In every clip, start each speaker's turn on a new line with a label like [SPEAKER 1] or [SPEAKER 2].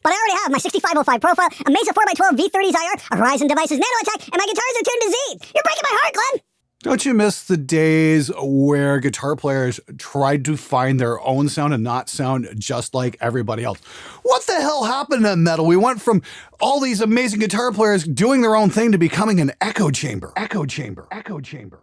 [SPEAKER 1] but I already have my 6505 profile, a Mesa 4x12 V30s IR, a Horizon Devices Nano Attack, and my guitars are tuned to Z. You're breaking my heart, Glenn!
[SPEAKER 2] Don't you miss the days where guitar players tried to find their own sound and not sound just like everybody else? What the hell happened to metal? We went from all these amazing guitar players doing their own thing to becoming an echo chamber. Echo chamber. Echo chamber.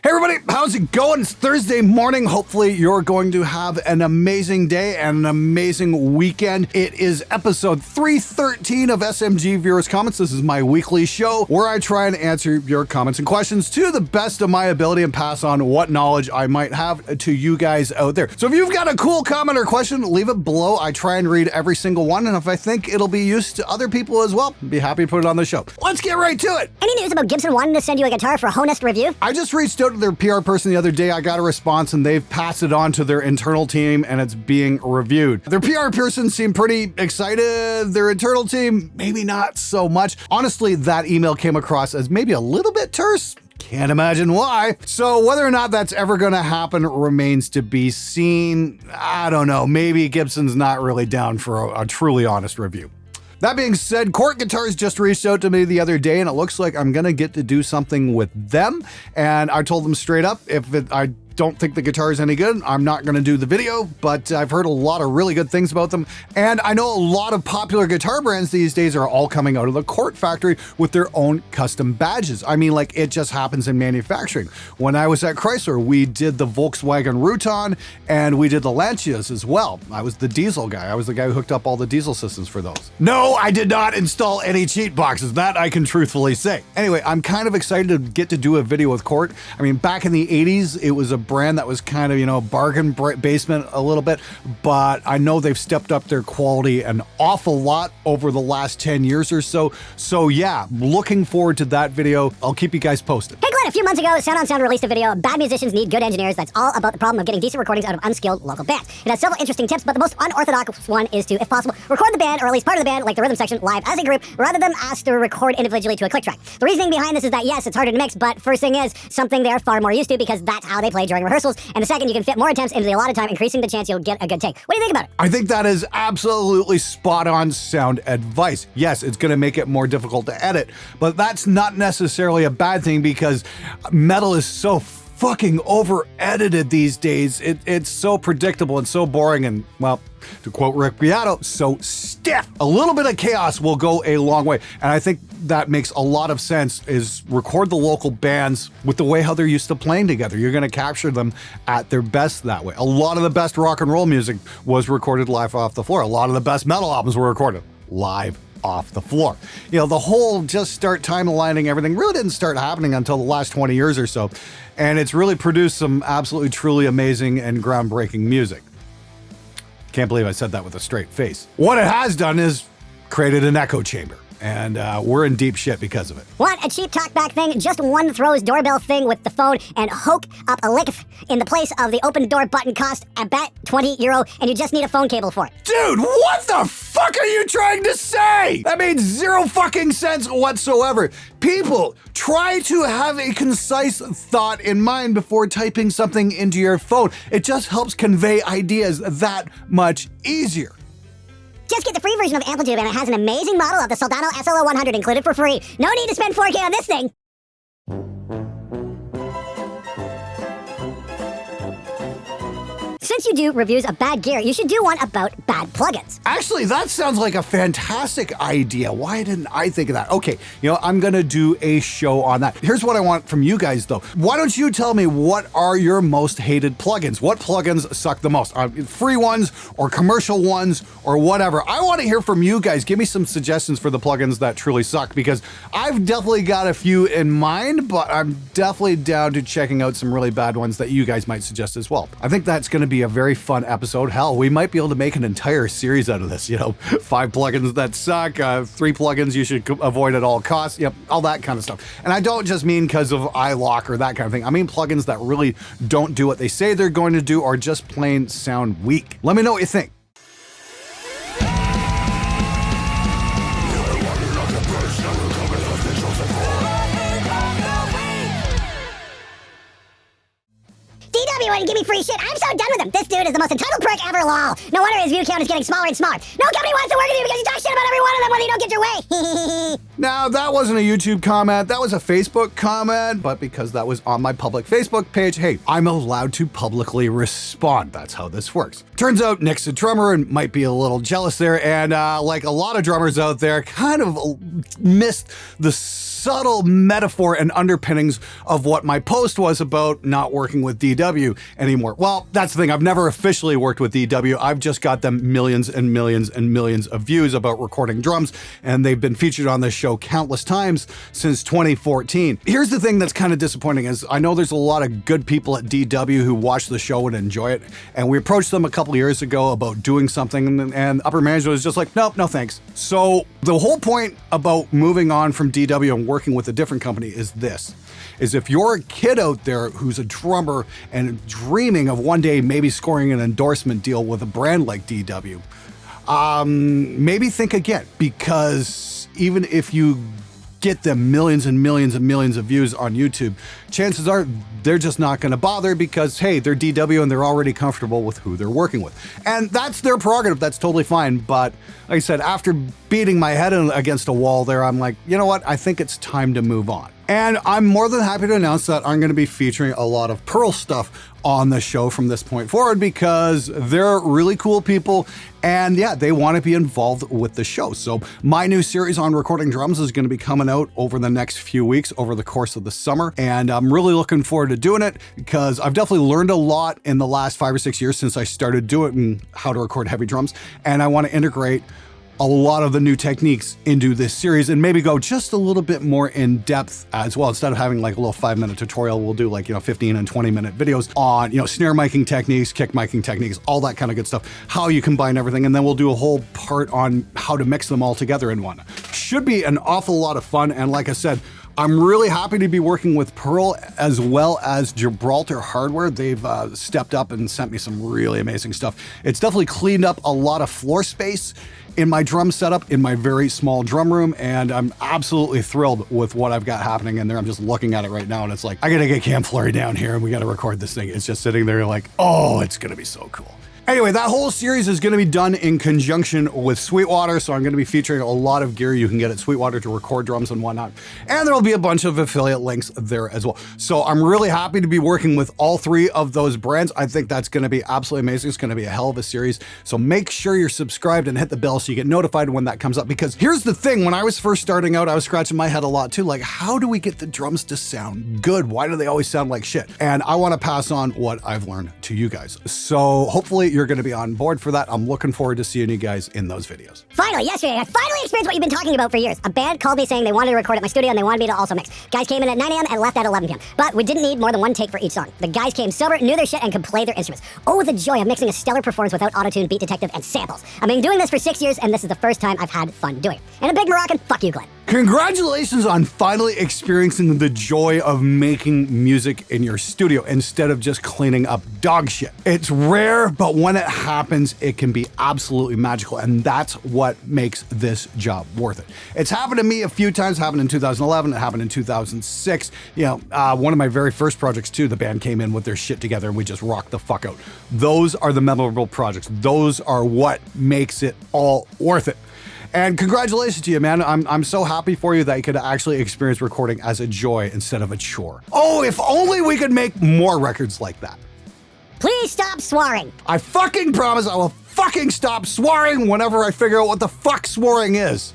[SPEAKER 2] Hey everybody, how's it going? It's Thursday morning. Hopefully you're going to have an amazing day and an amazing weekend. It is episode 313 of SMG Viewers Comments. This is my weekly show where I try and answer your comments and questions to the best of my ability and pass on what knowledge I might have to you guys out there. So if you've got a cool comment or question, leave it below. I try and read every single one, and if I think it'll be used to other people as well, I'd be happy to put it on the show. Let's get right to it.
[SPEAKER 1] Any news about Gibson wanting to send you a guitar for a honest review?
[SPEAKER 2] I just reached out to their PR person the other day. I got a response and they've passed it on to their internal team and it's being reviewed. Their PR person seemed pretty excited. Their internal team, maybe not so much. Honestly, that email came across as maybe a little bit terse. Can't imagine why. So whether or not that's ever going to happen remains to be seen. I don't know. Maybe Gibson's not really down for a truly honest review. That being said, Court Guitars just reached out to me the other day and it looks like I'm gonna get to do something with them. And I told them straight up, I don't think the guitar is any good, I'm not gonna do the video, but I've heard a lot of really good things about them. And I know a lot of popular guitar brands these days are all coming out of the Court factory with their own custom badges. I mean, like, it just happens in manufacturing. When I was at Chrysler, we did the Volkswagen Rutan and we did the Lancias as well. I was the diesel guy. I was the guy who hooked up all the diesel systems for those. No, I did not install any cheat boxes. That I can truthfully say. Anyway, I'm kind of excited to get to do a video with Court. I mean, back in the 80s, it was a brand that was kind of, you know, bargain basement a little bit, but I know they've stepped up their quality an awful lot over the last 10 years or so. So yeah, looking forward to that video. I'll keep you guys posted.
[SPEAKER 1] Hey Glenn, a few months ago, Sound on Sound released a video, Bad Musicians Need Good Engineers, that's all about the problem of getting decent recordings out of unskilled local bands. It has several interesting tips, but the most unorthodox one is to, if possible, record the band, or at least part of the band, like the rhythm section, live as a group, rather than ask to record individually to a click track. The reasoning behind this is that, yes, it's harder to mix, but first thing is, something they're far more used to because that's how they play during rehearsals, and the second, you can fit more attempts into the allotted time, increasing the chance you'll get a good take. What do you think about it?
[SPEAKER 2] I think that is absolutely spot on sound advice. Yes, it's going to make it more difficult to edit, but that's not necessarily a bad thing because metal is so fucking over edited these days. It's so predictable and so boring and, well, to quote Rick Beato, so stiff. A little bit of chaos will go a long way. And I think that makes a lot of sense, is record the local bands with the way how they're used to playing together. You're going to capture them at their best that way. A lot of the best rock and roll music was recorded live off the floor. A lot of the best metal albums were recorded live off the floor. You know, the whole just start timelining everything really didn't start happening until the last 20 years or so. And it's really produced some absolutely truly amazing and groundbreaking music. Can't believe I said that with a straight face. What it has done is created an echo chamber. And we're in deep shit because of it.
[SPEAKER 1] Want a cheap talkback thing? Just one throws doorbell thing with the phone and hook up a lick in the place of the open door button cost about €20 and you just need a phone cable for it.
[SPEAKER 2] Dude, what the fuck are you trying to say? That made zero fucking sense whatsoever. People, try to have a concise thought in mind before typing something into your phone. It just helps convey ideas that much easier.
[SPEAKER 1] Just get the free version of Amplitude and it has an amazing model of the Soldano SLO100 included for free. No need to spend $4K on this thing. Since you do reviews of bad gear, you should do one about bad plugins.
[SPEAKER 2] Actually, that sounds like a fantastic idea. Why didn't I think of that? Okay, you know, I'm gonna do a show on that. Here's what I want from you guys though. Why don't you tell me what are your most hated plugins? What plugins suck the most? Free ones or commercial ones or whatever. I wanna hear from you guys. Give me some suggestions for the plugins that truly suck because I've definitely got a few in mind, but I'm definitely down to checking out some really bad ones that you guys might suggest as well. I think that's gonna be a very fun episode. Hell, we might be able to make an entire series out of this, you know, 5 plugins that suck, 3 plugins you should avoid at all costs, yep, all that kind of stuff. And I don't just mean because of iLock or that kind of thing. I mean plugins that really don't do what they say they're going to do or just plain sound weak. Let me know what you think.
[SPEAKER 1] DW and give me free shit. I'm so done with him. This dude is the most entitled prick ever, lol. No wonder his view count is getting smaller and smaller. No company wants to work with you because you talk shit about every one of them whether you don't get your way.
[SPEAKER 2] Now, that wasn't a YouTube comment, that was a Facebook comment, but because that was on my public Facebook page, hey, I'm allowed to publicly respond. That's how this works. Turns out Nick's a drummer and might be a little jealous there, and like a lot of drummers out there, kind of missed the subtle metaphor and underpinnings of what my post was about not working with DW anymore. Well, that's the thing. I've never officially worked with DW. I've just got them millions and millions and millions of views about recording drums, and they've been featured on this show countless times since 2014. Here's the thing that's kind of disappointing is I know there's a lot of good people at DW who watch the show and enjoy it, and we approached them a couple years ago about doing something, and upper management was just like, nope, no thanks. So the whole point about moving on from DW and working with a different company is this, is if you're a kid out there who's a drummer and dreaming of one day maybe scoring an endorsement deal with a brand like DW, maybe think again, because even if you get them millions and millions and millions of views on YouTube, chances are they're just not going to bother because, hey, they're DW and they're already comfortable with who they're working with. And that's their prerogative. That's totally fine. But like I said, after beating my head against a wall there, I'm like, you know what? I think it's time to move on. And I'm more than happy to announce that I'm going to be featuring a lot of Pearl stuff on the show from this point forward because they're really cool people and yeah, they want to be involved with the show. So my new series on recording drums is going to be coming out over the next few weeks over the course of the summer. And I'm really looking forward to doing it because I've definitely learned a lot in the last 5 or 6 years since I started doing how to record heavy drums. And I want to integrate a lot of the new techniques into this series and maybe go just a little bit more in depth as well. Instead of having like a little 5-minute tutorial, we'll do like, 15 and 20-minute videos on, snare miking techniques, kick miking techniques, all that kind of good stuff, how you combine everything. And then we'll do a whole part on how to mix them all together in one. Should be an awful lot of fun. And like I said, I'm really happy to be working with Pearl as well as Gibraltar Hardware. They've stepped up and sent me some really amazing stuff. It's definitely cleaned up a lot of floor space in my drum setup in my very small drum room, and I'm absolutely thrilled with what I've got happening in there. I'm just looking at it right now and it's like, I gotta get Cam Flurry down here and we gotta record this thing. It's just sitting there like, oh, it's gonna be so cool. Anyway, that whole series is going to be done in conjunction with Sweetwater, so I'm going to be featuring a lot of gear you can get at Sweetwater to record drums and whatnot. And there will be a bunch of affiliate links there as well. So I'm really happy to be working with all 3 of those brands. I think that's going to be absolutely amazing. It's going to be a hell of a series. So make sure you're subscribed and hit the bell so you get notified when that comes up. Because here's the thing, when I was first starting out, I was scratching my head a lot too. Like, how do we get the drums to sound good? Why do they always sound like shit? And I want to pass on what I've learned to you guys. So hopefully you're going to be on board for that. I'm looking forward to seeing you guys in those videos.
[SPEAKER 1] Finally, yesterday, I finally experienced what you've been talking about for years. A band called me saying they wanted to record at my studio and they wanted me to also mix. Guys came in at 9 a.m. and left at 11 p.m. But we didn't need more than 1 take for each song. The guys came sober, knew their shit, and could play their instruments. Oh, the joy of mixing a stellar performance without autotune, beat detective, and samples. I've been doing this for 6 years, and this is the first time I've had fun doing it. And a big Moroccan, fuck you, Glenn.
[SPEAKER 2] Congratulations on finally experiencing the joy of making music in your studio instead of just cleaning up dog shit. It's rare, but when it happens, it can be absolutely magical, and that's what makes this job worth it. It's happened to me a few times. It happened in 2011, it happened in 2006. One of my very first projects too, the band came in with their shit together and we just rocked the fuck out. Those are the memorable projects. Those are what makes it all worth it. And congratulations to you, man. I'm so happy for you that you could actually experience recording as a joy instead of a chore. Oh, if only we could make more records like that.
[SPEAKER 1] Please stop swearing.
[SPEAKER 2] I fucking promise I will fucking stop swearing whenever I figure out what the fuck swearing is.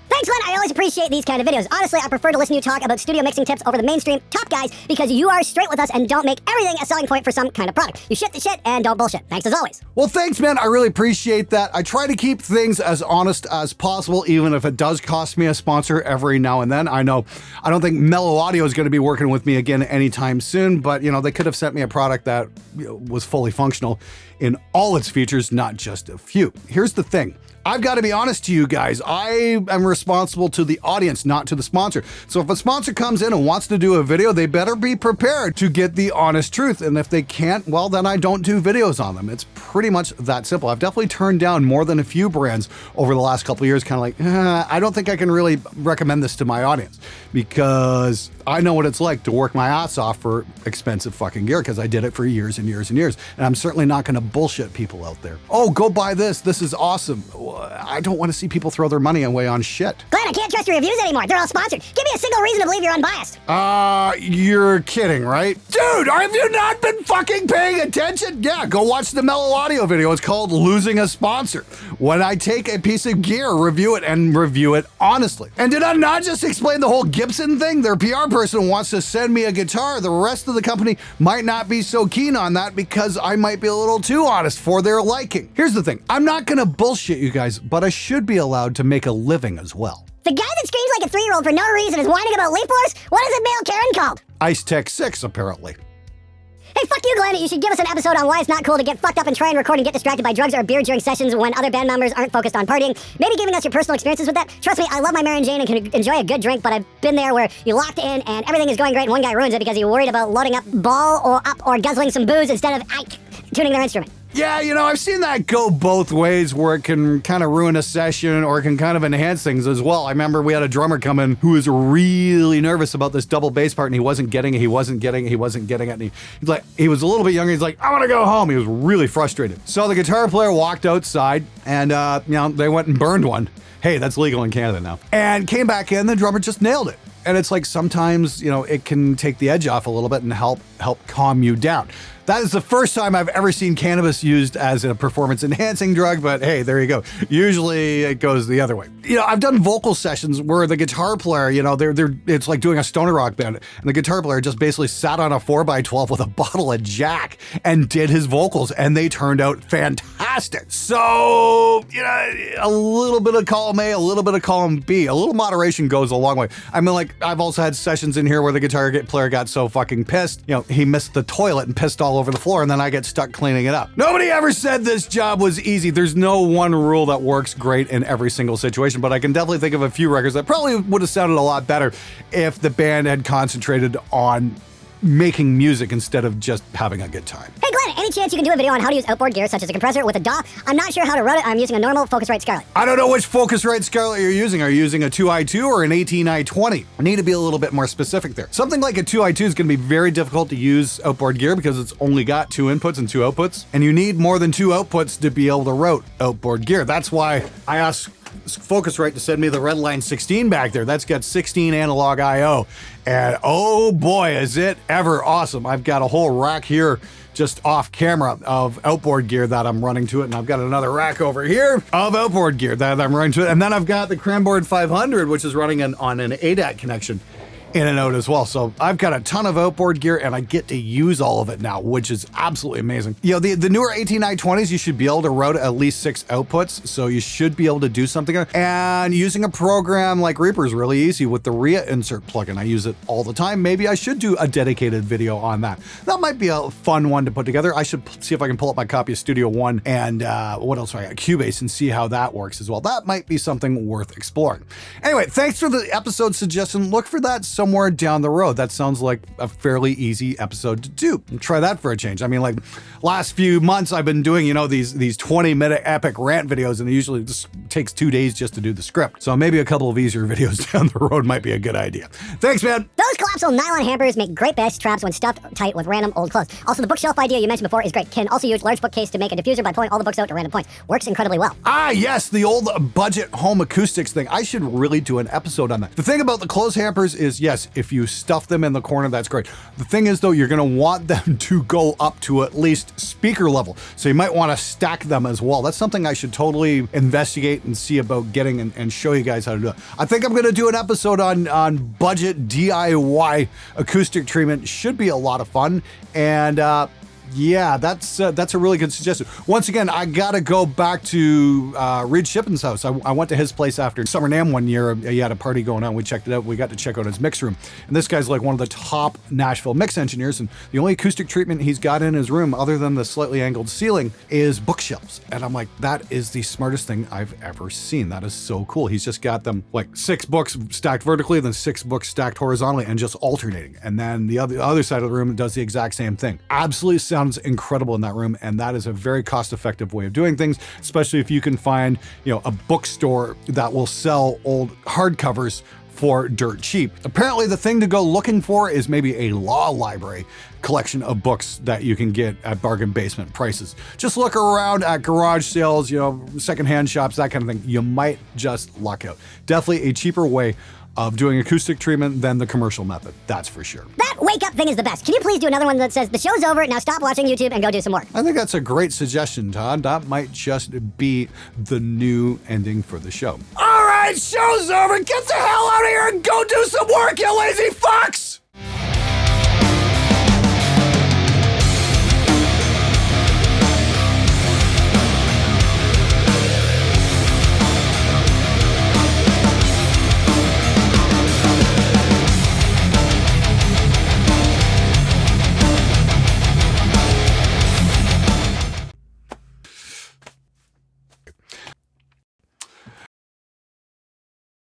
[SPEAKER 1] Thanks, Glenn. I always appreciate these kind of videos. Honestly, I prefer to listen to you talk about studio mixing tips over the mainstream top guys because you are straight with us and don't make everything a selling point for some kind of product. You shit the shit and don't bullshit. Thanks as always.
[SPEAKER 2] Well, thanks, man. I really appreciate that. I try to keep things as honest as possible, even if it does cost me a sponsor every now and then. I know I don't think Mellow Audio is going to be working with me again anytime soon, but they could have sent me a product that was fully functional in all its features, not just a few. Here's the thing. I've got to be honest to you guys. I am responsible to the audience, not to the sponsor. So if a sponsor comes in and wants to do a video, they better be prepared to get the honest truth. And if they can't, well, then I don't do videos on them. It's pretty much that simple. I've definitely turned down more than a few brands over the last couple of years, kind of like, I don't think I can really recommend this to my audience, because I know what it's like to work my ass off for expensive fucking gear, because I did it for years and years and years. And I'm certainly not going to bullshit people out there. Oh, go buy this. This is awesome. I don't want to see people throw their money away on shit.
[SPEAKER 1] Glenn, I can't trust your reviews anymore. They're all sponsored. Give me a single reason to believe you're unbiased.
[SPEAKER 2] You're kidding, right? Dude, have you not been fucking paying attention? Yeah, go watch the Mellow Audio video. It's called Losing a Sponsor. When I take a piece of gear, review it, and review it honestly. And did I not just explain the whole Gibson thing? Their PR person wants to send me a guitar. The rest of the company might not be so keen on that because I might be a little too honest for their liking. Here's the thing. I'm not gonna bullshit you guys, but I should be allowed to make a living as well.
[SPEAKER 1] The guy that screams like a 3-year-old for no reason is whining about leaf blowers? What is it male Karen called?
[SPEAKER 2] Ice Tech 6, apparently.
[SPEAKER 1] Hey, fuck you, Glenn. You should give us an episode on why it's not cool to get fucked up and try and record and get distracted by drugs or beer during sessions when other band members aren't focused on partying. Maybe giving us your personal experiences with that. Trust me, I love my Mary Jane and can enjoy a good drink, but I've been there where you locked in and everything is going great and one guy ruins it because you're worried about loading up ball or up or guzzling some booze instead of tuning their instrument.
[SPEAKER 2] Yeah, you know, I've seen that go both ways, where it can kind of ruin a session or it can kind of enhance things as well. I remember we had a drummer come in who was really nervous about this double bass part, and he wasn't getting it, and he was a little bit younger. He's like, I want to go home. He was really frustrated. So the guitar player walked outside and, they went and burned one. Hey, that's legal in Canada now. And came back in, the drummer just nailed it. And it's like sometimes, it can take the edge off a little bit and help calm you down. That is the first time I've ever seen cannabis used as a performance-enhancing drug, but hey, there you go. Usually it goes the other way. I've done vocal sessions where the guitar player, it's like doing a stoner rock band, and the guitar player just basically sat on a 4x12 with a bottle of Jack and did his vocals, and they turned out fantastic. So, a little bit of column A, a little bit of column B, a little moderation goes a long way. I mean, like, I've also had sessions in here where the guitar player got so fucking pissed, he missed the toilet and pissed all over the floor, and then I get stuck cleaning it up. Nobody ever said this job was easy. There's no one rule that works great in every single situation, but I can definitely think of a few records that probably would have sounded a lot better if the band had concentrated on making music instead of just having a good time.
[SPEAKER 1] Hey Glenn, any chance you can do a video on how to use outboard gear such as a compressor with a DAW? I'm not sure how to run it. I'm using a normal Focusrite Scarlett.
[SPEAKER 2] I don't know which Focusrite Scarlett you're using. Are you using a 2i2 or an 18i20? I need to be a little bit more specific there. Something like a 2i2 is going to be very difficult to use outboard gear because it's only got 2 inputs and 2 outputs, and you need more than 2 outputs to be able to route outboard gear. That's why I asked Focusrite to send me the Redline 16 back there. That's got 16 analog I/O, and oh boy, is it ever awesome. I've got a whole rack here just off camera of outboard gear that I'm running to it, and I've got another rack over here of outboard gear that I'm running to it, and then I've got the Cranboard 500, which is running on an ADAT connection in and out as well. So I've got a ton of outboard gear and I get to use all of it now, which is absolutely amazing. The newer 18i20s, you should be able to route at least 6 outputs. So you should be able to do something. And using a program like Reaper is really easy with the RIA insert plugin. I use it all the time. Maybe I should do a dedicated video on that. That might be a fun one to put together. I should see if I can pull up my copy of Studio One and what else do I got? Cubase, and see how that works as well. That might be something worth exploring. Anyway, thanks for the episode suggestion. Look for that somewhere down the road. That sounds like a fairly easy episode to do. Try that for a change. I mean, like last few months I've been doing, these 20-minute epic rant videos, and it usually just takes 2 days just to do the script. So maybe a couple of easier videos down the road might be a good idea. Thanks, man.
[SPEAKER 1] Those collapsible nylon hampers make great bass traps when stuffed tight with random old clothes. Also, the bookshelf idea you mentioned before is great. Can also use large bookcase to make a diffuser by pulling all the books out to random points. Works incredibly well.
[SPEAKER 2] Ah, yes, the old budget home acoustics thing. I should really do an episode on that. The thing about the clothes hampers is, yes, if you stuff them in the corner, that's great. The thing is, though, you're going to want them to go up to at least speaker level. So you might want to stack them as well. That's something I should totally investigate and see about getting and show you guys how to do it. I think I'm going to do an episode on budget DIY acoustic treatment. Should be a lot of fun. And Yeah, that's a really good suggestion. Once again, I gotta go back to Reed Shippin's house. I went to his place after Summer NAMM one year. He had a party going on. We checked it out. We got to check out his mix room. And this guy's like one of the top Nashville mix engineers. And the only acoustic treatment he's got in his room, other than the slightly angled ceiling, is bookshelves. And I'm like, that is the smartest thing I've ever seen. That is so cool. He's just got them like 6 books stacked vertically, then 6 books stacked horizontally, and just alternating. And then the other side of the room does the exact same thing. Absolutely sounds incredible in that room, and that is a very cost-effective way of doing things, especially if you can find, a bookstore that will sell old hardcovers for dirt cheap. Apparently the thing to go looking for is maybe a law library collection of books that you can get at bargain basement prices. Just look around at garage sales, secondhand shops, that kind of thing. You might just luck out. Definitely a cheaper way of doing acoustic treatment than the commercial method. That's for sure.
[SPEAKER 1] That wake up thing is the best. Can you please do another one that says, the show's over, now stop watching YouTube and go do some work?
[SPEAKER 2] I think that's a great suggestion, Todd. That might just be the new ending for the show. All right, show's over. Get the hell out of here and go do some work, you lazy fucks!